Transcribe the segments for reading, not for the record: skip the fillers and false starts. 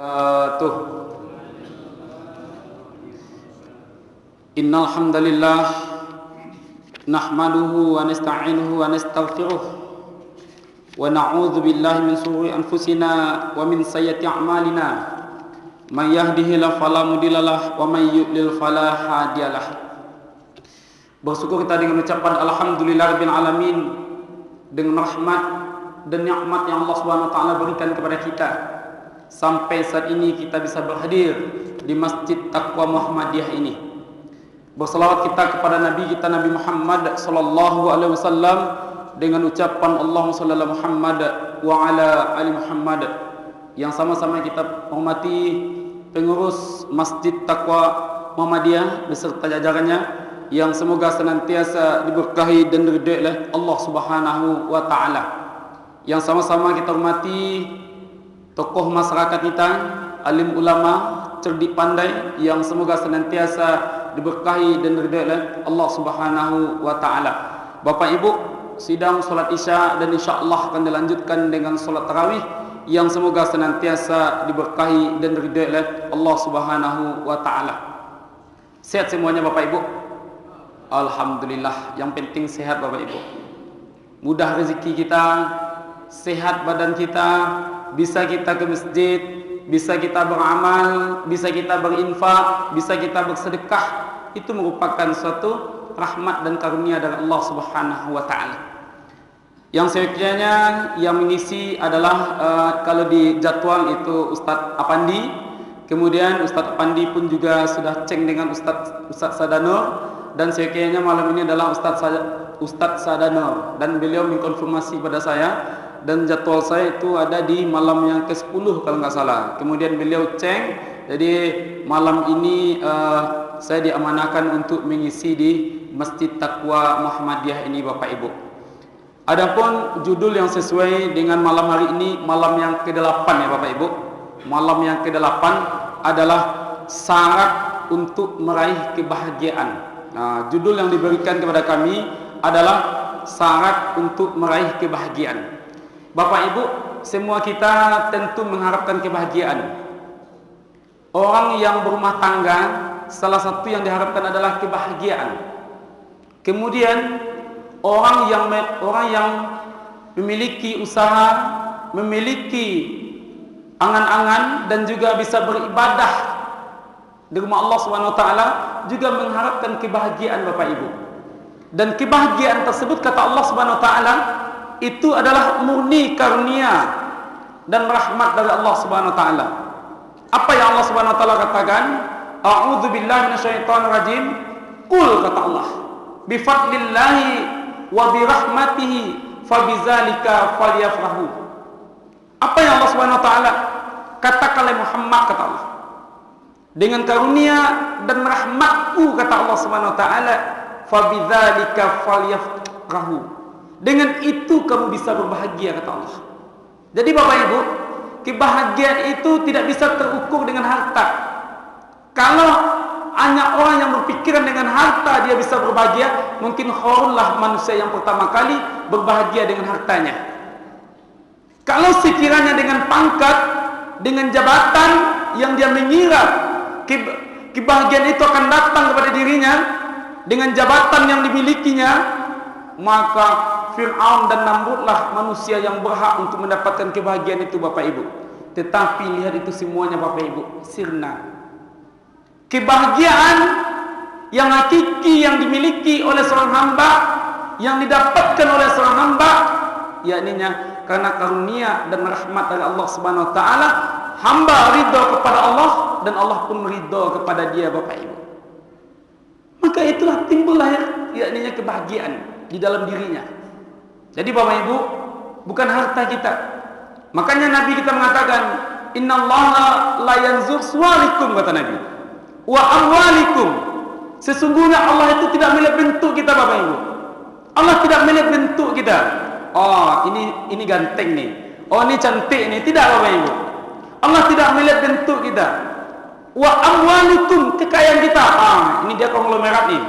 Tuh. Innal hamdalillah nahmaduhu wa nasta'inuhu wa nastaghfiruh wa na'udzu billahi min shururi anfusina wa min sayyiati a'malina may yahdihillahu fala mudhillalah wa may yudlil fala hadiyalah. Bersyukur kita dengan ucapan alhamdulillahirabbil alamin, dengan rahmat dan nikmat yang Allah Subhanahu wa taala berikan kepada kita sampai saat ini kita bisa berhadir di Masjid Taqwa Muhammadiyah ini. Berselawat kita kepada Nabi kita Nabi Muhammad sallallahu alaihi wasallam dengan ucapan Allahumma shalli ala Muhammad wa ala ali Muhammad, yang sama-sama kita hormati pengurus Masjid Taqwa Muhammadiyah beserta jajarannya yang semoga senantiasa diberkahi dan diridhai oleh Allah Subhanahu wa taala. Yang sama-sama kita hormati tokoh masyarakat kita, alim ulama, cerdik pandai, yang semoga senantiasa diberkahi dan diridhai oleh Allah Subhanahu wa taala. Bapak Ibu, sidang salat Isya dan insyaallah akan dilanjutkan dengan salat tarawih yang semoga senantiasa diberkahi dan diridhai oleh Allah Subhanahu wa taala. Sehat semuanya Bapak Ibu? Alhamdulillah, yang penting sehat Bapak Ibu. Mudah rezeki kita, sehat badan kita, bisa kita ke masjid, bisa kita beramal, bisa kita berinfak, bisa kita bersedekah. Itu merupakan suatu rahmat dan karunia dari Allah Subhanahu wa taala. Yang seyogyanya yang mengisi adalah kalau di jadwal itu Ustadz Apandi. Kemudian Ustadz Apandi pun juga sudah cek dengan Ustadz Sadanur, dan seyogyanya malam ini adalah Ustadz Sadanur, dan beliau mengkonfirmasi pada saya, dan jadwal saya itu ada di malam yang ke-10 kalau nggak salah. Kemudian beliau cek, jadi malam ini saya diamanahkan untuk mengisi di Masjid Taqwa Muhammadiyah ini Bapak Ibu. Adapun judul yang sesuai dengan malam hari ini, malam yang ke-8 ya Bapak Ibu. Malam yang ke-8 adalah syarat untuk meraih kebahagiaan. Nah, judul yang diberikan kepada kami adalah syarat untuk meraih kebahagiaan. Bapak Ibu, semua kita tentu mengharapkan kebahagiaan. Orang yang berumah tangga, salah satu yang diharapkan adalah kebahagiaan. Kemudian orang yang memiliki usaha, memiliki angan-angan dan juga bisa beribadah di rumah Allah Subhanahu wa taala juga mengharapkan kebahagiaan Bapak Ibu. Dan kebahagiaan tersebut kata Allah Subhanahu wa taala itu adalah murni karunia dan rahmat dari Allah Subhanahu wa taala. Apa yang Allah Subhanahu wa taala katakan? A'udzu billahi minasyaitonir rajim. Qul kata Allah, bi fadlillahi wa bi rahmatihi fabidzalika falyafrahu. Apa yang Allah Subhanahu wa taala katakan oleh Muhammad kata Allah? Dengan karunia dan rahmatku kata Allah Subhanahu wa taala, fabidzalika falyafrahu. Dengan itu kamu bisa berbahagia kata Allah. Jadi Bapak Ibu, kebahagiaan itu tidak bisa terukur dengan harta. Kalau hanya orang yang berpikiran dengan harta dia bisa berbahagia, mungkin Qarunlah manusia yang pertama kali berbahagia dengan hartanya. Kalau sekiranya dengan pangkat, dengan jabatan yang dia mengira kebahagiaan itu akan datang kepada dirinya dengan jabatan yang dimilikinya, maka Fir'aun dan Namrudlah manusia yang berhak untuk mendapatkan kebahagiaan itu Bapak Ibu. Tetapi lihat itu semuanya Bapak Ibu, sirna. Kebahagiaan yang hakiki yang dimiliki oleh seorang hamba, yang didapatkan oleh seorang hamba, yakninya karena karunia dan rahmat dari Allah Subhanahu wa taala, hamba ridha kepada Allah dan Allah pun ridha kepada dia Bapak Ibu. Maka itulah timbullah yakninya kebahagiaan di dalam dirinya. Jadi Bapak Ibu, bukan harta kita. Makanya Nabi kita mengatakan, innallaha la yanzur suwarikum kata Nabi, wa amwalikum. Sesungguhnya Allah itu tidak melihat bentuk kita Bapak Ibu. Allah tidak melihat bentuk kita. Oh, ini ganteng nih. Oh, ini cantik nih. Tidak Bapak Ibu. Allah tidak melihat bentuk kita. Wa amwalikum, kekayaan kita. Ini dia konglomerat nih.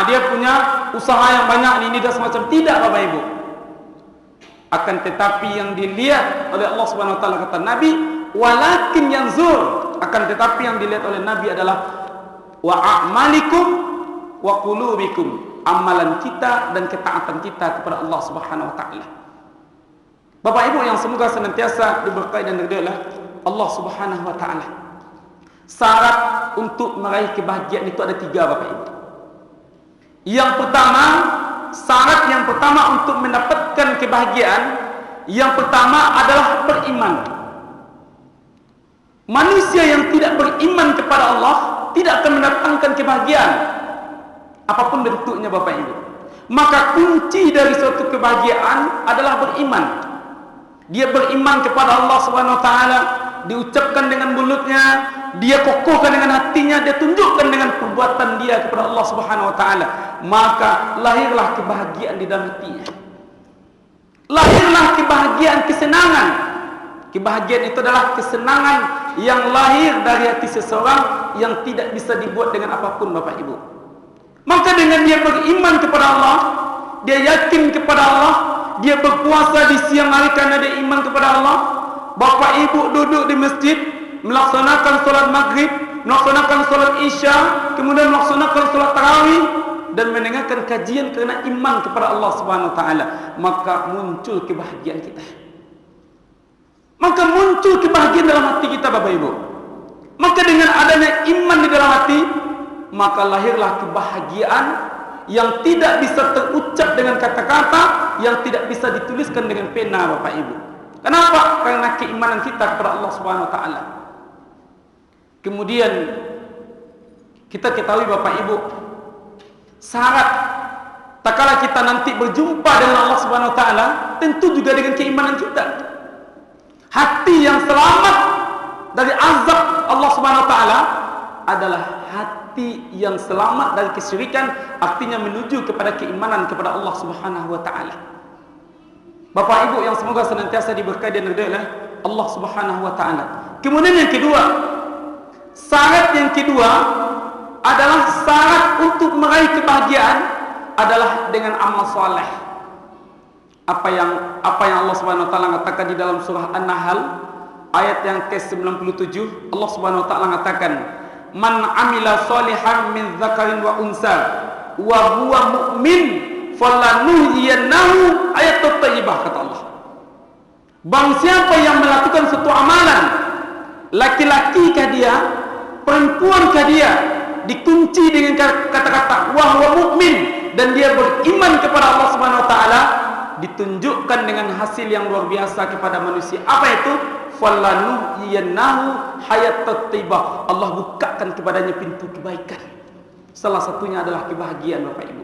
Dia punya usaha yang banyak ini dan semacam. Tidak Bapak Ibu. Akan tetapi yang dilihat oleh Allah Subhanahu wa taala kata Nabi walakin yanzur, akan tetapi yang dilihat oleh Nabi adalah wa a'malikum wa qulubikum, amalan kita dan ketaatan kita kepada Allah Subhanahu wa taala. Bapak Ibu yang semoga senantiasa diberkahi dan diridhai oleh Allah Subhanahu wa taala. Syarat untuk meraih kebahagiaan itu ada 3, Bapak Ibu. Yang pertama, syarat yang pertama untuk mendapatkan kebahagiaan, yang pertama adalah beriman. Manusia yang tidak beriman kepada Allah tidak akan mendatangkan kebahagiaan apapun bentuknya, Bapak Ibu. Maka kunci dari suatu kebahagiaan adalah beriman. Dia beriman kepada Allah Subhanahu wa taala, diucapkan dengan mulutnya, dia kokohkan dengan hatinya, dia tunjukkan dengan perbuatan dia kepada Allah Subhanahu wa taala, maka lahirlah kebahagiaan di dalam hatinya. Lahirlah kebahagiaan, kesenangan. Kebahagiaan itu adalah kesenangan yang lahir dari hati seseorang yang tidak bisa dibuat dengan apapun, Bapak Ibu. Maka dengan dia beriman kepada Allah, dia yakin kepada Allah, dia berpuasa di siang hari karena dia iman kepada Allah. Bapak Ibu duduk di masjid, melaksanakan solat maghrib, melaksanakan solat isya, kemudian melaksanakan solat tarawih, dan mendengarkan kajian kerana iman kepada Allah Subhanahu wa taala, maka muncul kebahagiaan kita. Maka muncul kebahagiaan dalam hati kita, Bapak Ibu. Maka dengan adanya iman di dalam hati, maka lahirlah kebahagiaan yang tidak bisa terucap dengan kata-kata, yang tidak bisa dituliskan dengan pena, Bapak Ibu. Kenapa? Karena keimanan kita kepada Allah Subhanahu wa taala. Kemudian kita ketahui, Bapak Ibu, syarat tak kala kita nanti berjumpa dengan Allah Subhanahu wa taala tentu juga dengan keimanan kita. Hati yang selamat dari azab Allah Subhanahu wa taala adalah hati yang selamat dari kesyirikan, artinya menuju kepada keimanan kepada Allah Subhanahu wa taala. Bapak Ibu yang semoga senantiasa diberkahi dan diridhai oleh Allah Subhanahu wa taala. Kemudian yang kedua, syarat yang kedua adalah syarat untuk meraih kebahagiaan adalah dengan amal soleh. Apa yang Allah Subhanahu wa taala katakan di dalam surah An-Nahl ayat yang ke-97, Allah Subhanahu wa taala mengatakan, "Man 'amila sholihan min dzakarin wa unsa wa huwa mu'min falanuhyiyannahu hayatan thayyibah," kata Allah. Barang siapa yang melakukan suatu amalan, laki-lakikah dia, perempuankah dia, dikunci dengan kata-kata wa huwa mu'min, dan dia beriman kepada Allah Subhanahu wa taala, ditunjukkan dengan hasil yang luar biasa kepada manusia. Apa itu? Falanuhyiyannahu hayatan thayyibah. Allah bukakan kepadanya pintu kebaikan. Salah satunya adalah kebahagiaan, Bapak Ibu.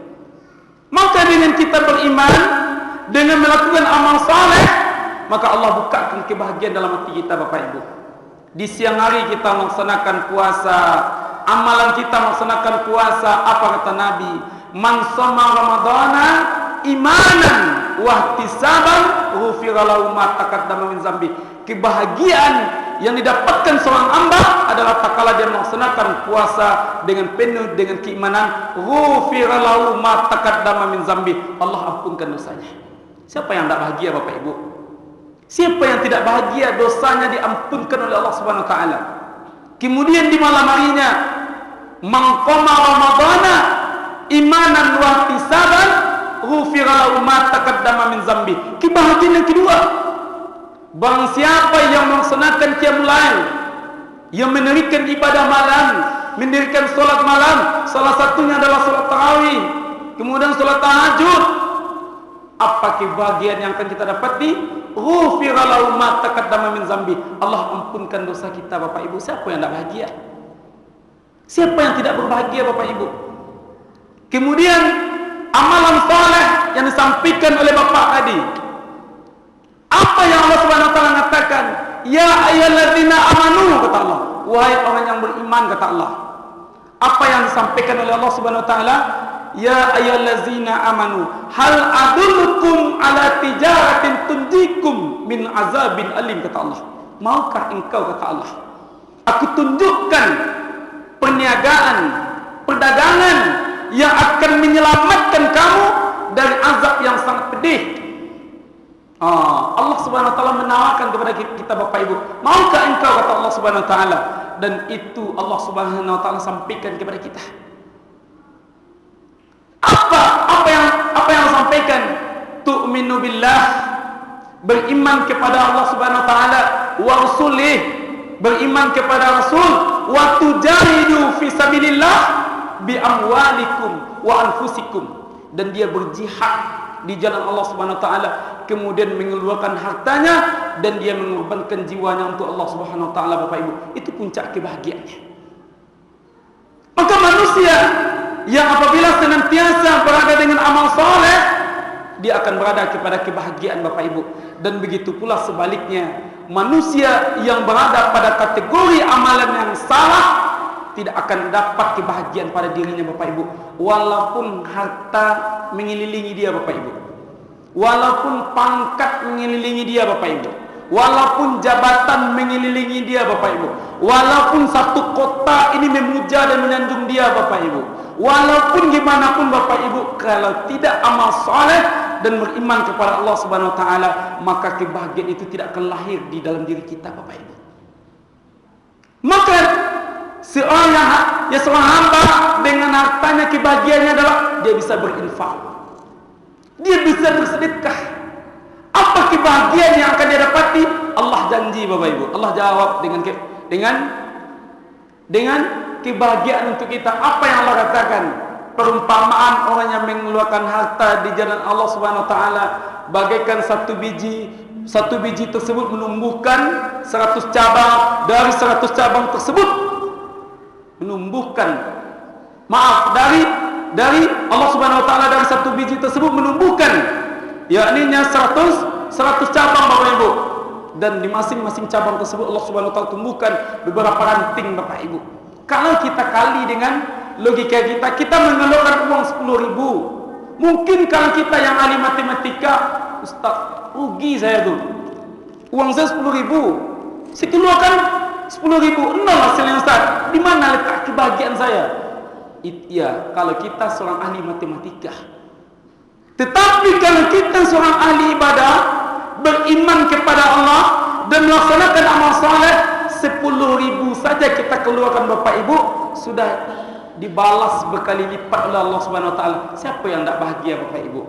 Maka dengan kita beriman, dengan melakukan amal saleh, maka Allah bukakan kebahagiaan dalam hati kita, Bapak Ibu. Di siang hari kita melaksanakan puasa, amalan kita melaksanakan puasa. Apa kata Nabi? Man shoma ramadhana imanan wa ihtisaban ghufira lahu ma taqaddama min dzambi. Kebahagiaan yang didapatkan seorang hamba adalah tatkala dia melaksanakan puasa dengan penuh dengan keimanan, ghufira lahu ma taqaddama min dzambi. Allah ampunkan dosanya. Siapa yang tidak bahagia, Bapak Ibu? Siapa yang tidak bahagia dosanya diampunkan oleh Allah Subhanahu wa taala? Kemudian di malam harinya, man qama ramadhana imanan wa ihtisaban ghufira lahu ma taqaddama min dzambi. Kebahagiaan yang kedua, barang siapa yang melaksanakan qiyamul lail, yang mendirikan ibadah malam, mendirikan solat malam, salah satunya adalah solat tarawih, kemudian solat tahajud, apa kebahagiaan yang akan kita dapati? Ghufira lahu ma taqaddama min dzambi. Allah ampunkan dosa kita, Bapak Ibu. Siapa yang tidak bahagia? Siapa yang tidak berbahagia, Bapak Ibu? Kemudian amalan saleh yang disampaikan oleh Bapak tadi, apa yang Allah Subhanahu wa taala katakan? Ya ayyuhalladzina amanu, kata Allah. Wahai orang yang beriman, kata Allah. Apa yang disampaikan oleh Allah Subhanahu wa taala? Ya ayyuhalladzina amanu, hal adullukum ala tijaratin tunjikum min azabin alim, kata Allah. Maukah engkau, kata Allah, aku tunjukkan perniagaan, perdagangan yang akan menyelamatkan kamu dari azab yang sangat pedih. Allah Subhanahu wa taala menawarkan kepada kita Bapak Ibu, maukah engkau, kata Allah Subhanahu wa taala, dan itu Allah Subhanahu wa taala sampaikan kepada kita. Apa yang sampaikan? Tu'minu billah, beriman kepada Allah Subhanahu wa taala, wa rasulih, beriman kepada Rasul, wa tujahidu fi sabilillah bi amwalikum wa anfusikum, dan dia berjihad di jalan Allah Subhanahu wa taala, kemudian mengeluarkan hartanya dan dia mengorbankan jiwanya untuk Allah Subhanahu wa taala. Bapak Ibu, itu puncak kebahagiaannya. Maka manusia yang apabila senantiasa berada dengan amal soleh, dia akan berada kepada kebahagiaan Bapak Ibu. Dan begitu pula sebaliknya, manusia yang berada pada kategori amalan yang salah tidak akan dapat kebahagiaan pada dirinya Bapak Ibu, walaupun harta mengelilingi dia Bapak Ibu, walaupun pangkat mengelilingi dia Bapak Ibu, walaupun jabatan mengelilingi dia Bapak Ibu, walaupun satu kota ini memuja dan menyanjung dia Bapak Ibu, walaupun gimana pun Bapak Ibu, kalau tidak amal soleh dan beriman kepada Allah Subhanahu wa taala, maka kebahagiaan itu tidak akan lahir di dalam diri kita Bapak Ibu. Maka seorang hamba dengan hartanya, kebahagiaannya adalah dia bisa berinfak, dia bisa bersedekah. Apa kebahagiaan yang akan dia dapati? Allah janji Bapak Ibu, Allah jawab dengan kebahagiaan untuk kita. Apa yang Allah katakan? Perumpamaan orang yang mengeluarkan harta di jalan Allah Subhanahu wa taala bagaikan satu biji tersebut menumbuhkan 100 cabang, dari 100 cabang tersebut menumbuhkan, dari Allah Subhanahu wa taala, dari satu biji tersebut menumbuhkan yakninya 100 cabang Bapak Ibu, dan di masing-masing cabang tersebut Allah Subhanahu wa taala tumbuhkan beberapa ranting Bapak Ibu. Kalau kita kali dengan logika kita mengeluarkan uang 10.000. Mungkin kalau kita yang ahli matematika, Ustaz, rugi saya tuh, uang saya 10.000, saya keluarkan 10.000, nol hasilnya Ustaz. Di mana letak kebahagiaan saya? Iya, kalau kita seorang ahli matematika. Tetapi kalau kita seorang ahli ibadah, beriman kepada Allah dan melaksanakan amal saleh, 10.000 saja kita keluarkan Bapak Ibu, sudah dibalas berkali lipat oleh Allah Subhanahu wa taala. Siapa yang tidak bahagia Bapak Ibu?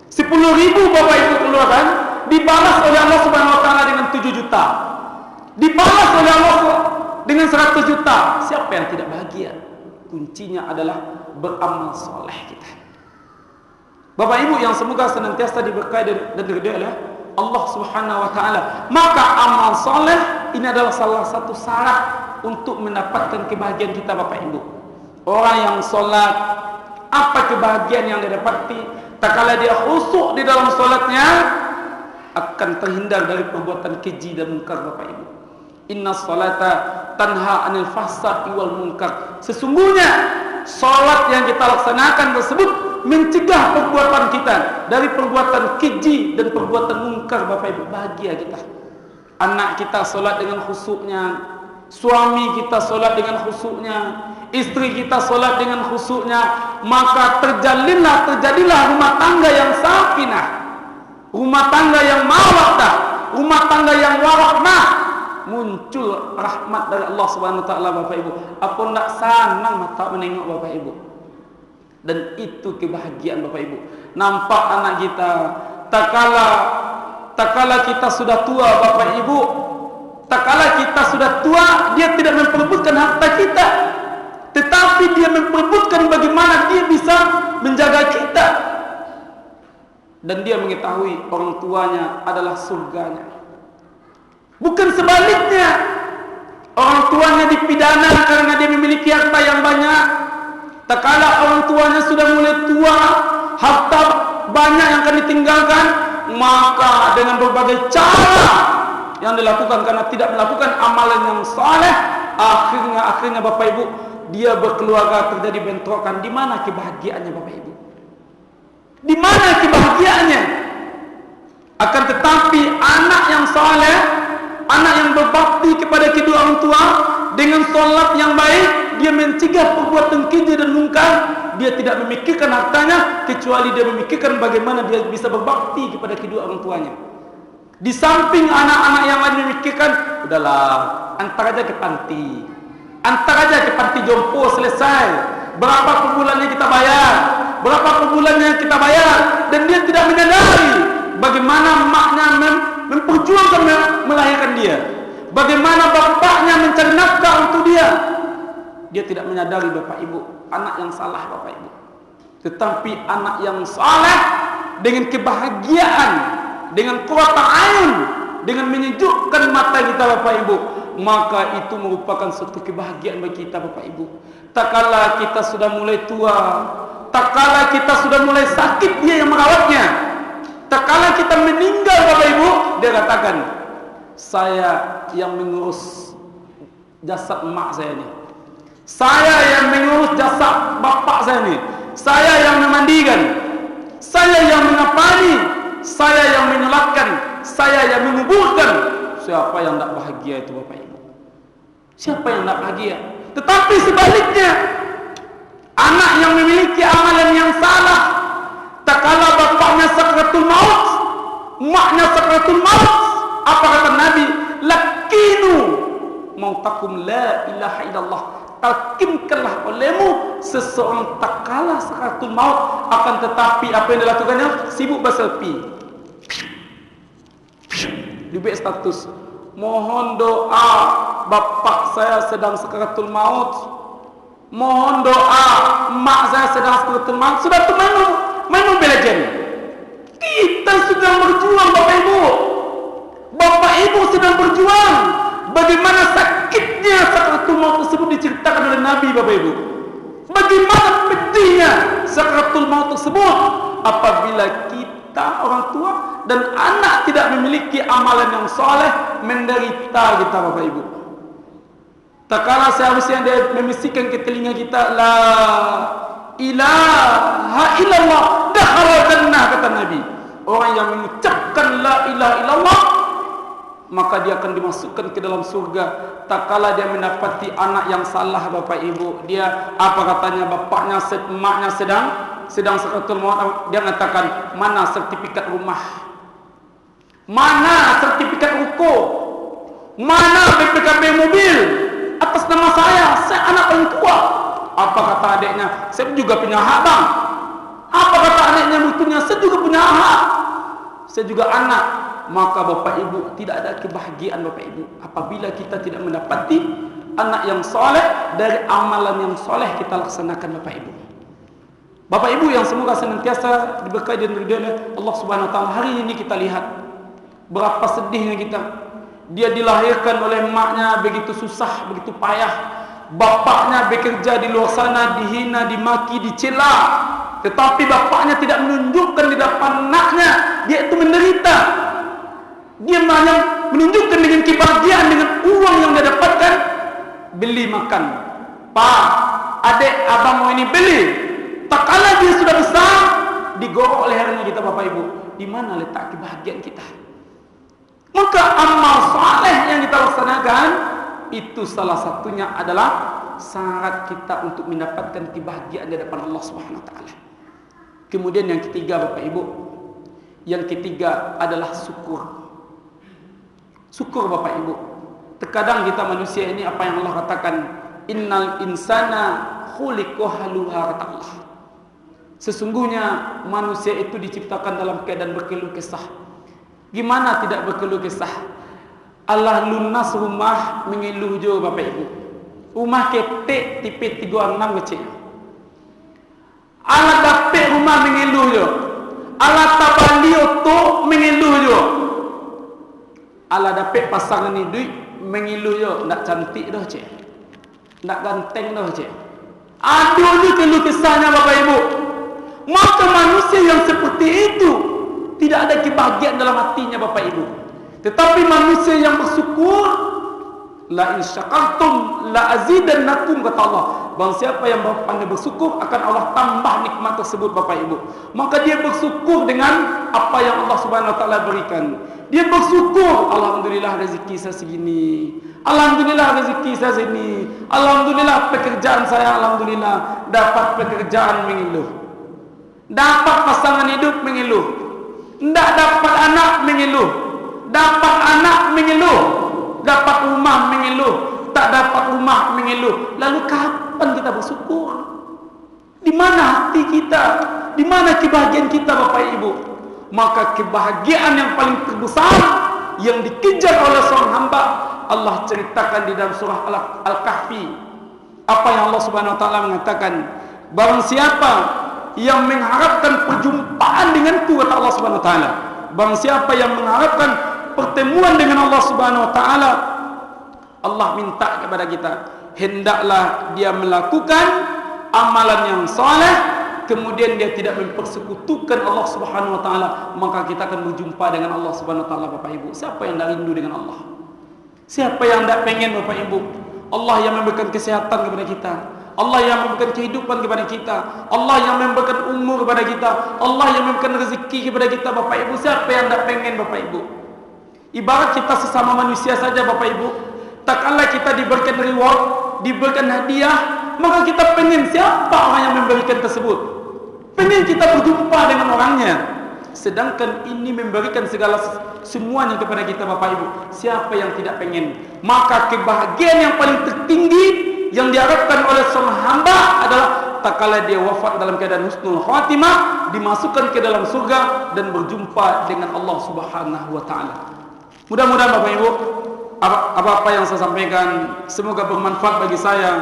10.000 Bapak Ibu keluarkan, dibalas oleh Allah Subhanahu wa taala dengan 7 juta. Dibalas oleh Allah dengan 100 juta. Siapa yang tidak bahagia? Kuncinya adalah beramal soleh kita. Bapak Ibu yang semoga senantiasa diberkahi dan diridhai oleh Allah Subhanahu wa taala. Maka amal soleh ini adalah salah satu syarat untuk mendapatkan kebahagiaan kita Bapak Ibu. Orang yang sholat, apa kebahagiaan yang dia dapati? Tak kala dia khusyuk di dalam sholatnya, akan terhindar dari perbuatan keji dan munkar Bapak Ibu. Inna sholata tanha anil fahsya'i wal munkar. Sesungguhnya sholat yang kita laksanakan tersebut mencegah perbuatan kita dari perbuatan keji dan perbuatan munkar Bapak Ibu. Bahagia kita. Anak kita sholat dengan khusyuknya, suami kita sholat dengan khusyuknya, istri kita sholat dengan khusyuknya, maka terjadilah rumah tangga yang sakinah, rumah tangga yang mawaddah, rumah tangga yang warahmah. Muncul rahmat dari Allah Subhanahu wa taala Bapak Ibu. Apa ndak senang mata menengok Bapak Ibu? Dan itu kebahagiaan Bapak Ibu. Nampak anak kita, tak kala kita sudah tua Bapak Ibu, tak kala kita sudah tua, dia tidak memperebutkan harta kita, tetapi dia memperebutkan bagaimana dia bisa menjaga kita. Dan dia mengetahui orang tuanya adalah surganya. Bukan sebaliknya, orang tuanya dipidana karena dia memiliki harta yang banyak. Tak kala orang tuanya sudah mulai tua, harta banyak yang akan ditinggalkan, maka dengan berbagai cara yang dilakukan karena tidak melakukan amalan yang saleh, akhirnya Bapak Ibu, dia berkeluarga terjadi bentrokan. Di mana kebahagiaannya Bapak Ibu? Di mana kebahagiaannya? Akan tetapi anak yang saleh, anak yang berbakti kepada kedua orang tua dengan sholat yang baik, dia mencegah perbuatan keji dan munkar. Dia tidak memikirkan hartanya, kecuali dia memikirkan bagaimana dia bisa berbakti kepada kedua orang tuanya. Di samping anak-anak yang lain memikirkan, udahlah, antar aja ke panti. Antar aja ke panti jompo, selesai. Berapa per bulannya kita bayar? Berapa per bulannya kita bayar? Dan dia tidak menyadari bagaimana maknya memperjuangkan melahirkan dia. Bagaimana bapaknya mencari nafkah untuk dia. Dia tidak menyadari Bapak Ibu, anak yang salah Bapak Ibu. Tetapi anak yang saleh dengan kebahagiaan, dengan qurrata ain, dengan menyejukkan mata kita Bapak Ibu, maka itu merupakan suatu kebahagiaan bagi kita Bapak Ibu. Tak kala kita sudah mulai tua, tak kala kita sudah mulai sakit, dia yang merawatnya. Tak kala kita meninggal Bapak Ibu, dia katakan, saya yang mengurus jasad emak saya ini, saya yang mengurus jasad bapak saya ini, saya yang memandikan, saya yang mengapani, saya yang menyolatkan, saya yang menguburkan. Siapa yang tidak bahagia itu Bapak Ibu? Siapa yang tidak bahagia? Tetapi sebaliknya, anak yang memiliki amalan yang salah, tak kala bapaknya sakratul maut, emaknya sakratul maut, apa kata Nabi? Lakinu mautakum la ilaha illallah. Talkinkanlah olehmu seseorang tak kala sakratul maut, akan tetapi apa yang dilakukannya? Sibuk berselfie. Dibuat status, mohon doa bapak saya sedang sakratul maut, mohon doa mak saya sedang sakratul maut. Sudah tu main Mobile Legends. Kita sedang berjuang Bapak Ibu. Bapak Ibu sedang berjuang. Bagaimana sakitnya sakratul maut tersebut diceritakan oleh Nabi Bapak Ibu. Bagaimana pedihnya sakratul maut tersebut apabila kita orang tua dan anak tidak memiliki amalan yang soleh, menderita kita Bapak Ibu. Tak kala seharusnya dia membisikkan ke telinga kita, la ilaha illallah dakhala jannah, kata Nabi. Orang yang mengucapkan la ilaha illallah, maka dia akan dimasukkan ke dalam surga. Tak kala dia mendapati anak yang salah Bapak Ibu, dia apa katanya, bapaknya emaknya sedang sakratul maut, dia mengatakan, mana sertifikat rumah, mana sertifikat ruko, mana BPKB mobil atas nama saya anak paling tua. Apa kata adiknya? Saya juga punya hak bang. Apa kata adiknya mutunya? Saya juga punya hak. Saya juga anak. Maka Bapak Ibu, tidak ada kebahagiaan Bapak Ibu apabila kita tidak mendapati anak yang soleh dari amalan yang soleh kita laksanakan Bapak Ibu. Bapak Ibu yang semoga senantiasa diberkahi dan diridhoi oleh Allah Subhanahu wa taala. Hari ini kita lihat berapa sedihnya kita. Dia dilahirkan oleh emaknya begitu susah, begitu payah. Bapaknya bekerja di luar sana, dihina, dimaki, dicela. Tetapi bapaknya tidak menunjukkan di depan anaknya dia itu menderita. Dia hanya menunjukkan dengan kebahagiaan, dengan uang yang dia dapatkan, beli makan. Pak, adik, abang mau ini beli. Tak kala dia sudah besar, digorok lehernya kita Bapak Ibu. Di mana letak kebahagiaan kita? Maka amal saleh yang kita laksanakan, itu salah satunya adalah syarat kita untuk mendapatkan kebahagiaan di hadapan Allah Subhanahu wa taala. Kemudian yang ketiga Bapak Ibu, yang ketiga adalah syukur. Syukur Bapak Ibu. Terkadang kita manusia ini, apa yang Allah katakan, innal insana khuliqa haluha, kata Allah. Sesungguhnya manusia itu diciptakan dalam keadaan berkeluh kesah. Gimana tidak berkeluh kesah? Allah lunas rumah mengeluh jo Bapak Ibu. Rumah ketek tipe 36 kecil. Allah dapet rumah mengeluh jo. Allah tabali oto mengeluh jo. Allah dapet pasangan ni duit mengeluh jo. Nak cantik dah cik. Nak ganteng dah cik. Aduh ni keluh kesahnya Bapak Ibu. Maka manusia yang seperti itu tidak ada kebahagiaan dalam hatinya Bapak Ibu. Tetapi manusia yang bersyukur, la in syakartum la azidannakum, kata Allah. Barang siapa yang pandai bersyukur, akan Allah tambah nikmat tersebut Bapak Ibu. Maka dia bersyukur dengan apa yang Allah Subhanahu wa taala berikan. Dia bersyukur, alhamdulillah rezeki saya segini. Alhamdulillah rezeki saya segini. Alhamdulillah pekerjaan saya, alhamdulillah dapat pekerjaan mengeluh. Dapat pasangan hidup mengeluh. Tidak dapat anak mengeluh. Dapat anak mengeluh, dapat rumah mengeluh, tak dapat rumah mengeluh. Lalu kapan kita bersyukur? Di mana hati kita? Di mana kebahagiaan kita, Bapak Ibu? Maka kebahagiaan yang paling terbesar yang dikejar oleh seorang hamba, Allah ceritakan di dalam surah Al-Kahfi. Apa yang Allah Subhanahu wa taala mengatakan? Barang siapa yang mengharapkan perjumpaan denganku, kata Allah Subhanahu wa taala. Barang siapa yang mengharapkan pertemuan dengan Allah Subhanahu wa taala, Allah minta kepada kita, hendaklah dia melakukan amalan yang saleh, kemudian dia tidak mempersekutukan Allah Subhanahu wa taala, maka kita akan berjumpa dengan Allah Subhanahu wa taala, Bapak Ibu. Siapa yang tak rindu dengan Allah? Siapa yang tak pengen, Bapak Ibu? Allah yang memberikan kesehatan kepada kita, Allah yang memberikan kehidupan kepada kita, Allah yang memberikan umur kepada kita, Allah yang memberikan rezeki kepada kita, Bapak Ibu. Siapa yang tak pengen, Bapak Ibu? Ibarat kita sesama manusia saja, Bapak Ibu. Tak kala kita diberikan reward, diberikan hadiah, maka kita pengen siapa orang yang memberikan tersebut. Pengen kita berjumpa dengan orangnya. Sedangkan ini memberikan segala semuanya kepada kita, Bapak Ibu. Siapa yang tidak pengen? Maka kebahagiaan yang paling tertinggi yang diharapkan oleh seorang hamba adalah tak kala dia wafat dalam keadaan husnul khatimah, dimasukkan ke dalam surga dan berjumpa dengan Allah Subhanahu wa taala. Mudah-mudahan Bapak Ibu, apa-apa yang saya sampaikan semoga bermanfaat bagi saya,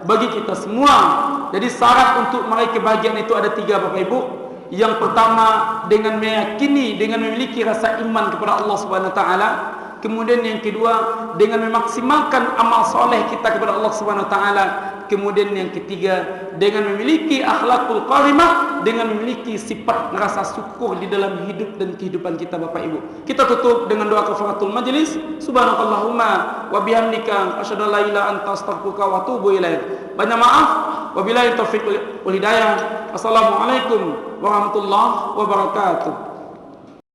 bagi kita semua. Jadi syarat untuk meraih kebahagiaan itu ada 3, Bapak Ibu. Yang pertama, dengan meyakini, dengan memiliki rasa iman kepada Allah Subhanahu wa taala. Kemudian yang kedua, dengan memaksimalkan amal soleh kita kepada Allah Subhanahu wa taala. Kemudian yang ketiga, dengan memiliki akhlakul karimah, dengan memiliki sifat rasa syukur di dalam hidup dan kehidupan kita, Bapak Ibu. Kita tutup dengan doa kafaratul majlis. Subhanakallahumma wa bihamdika asyhadu an la ilaha illa anta astaghfiruka wa atubu ilaik. Banyak maaf. Wabillahi taufiq wal hidayah. Assalamualaikum warahmatullahi wabarakatuh.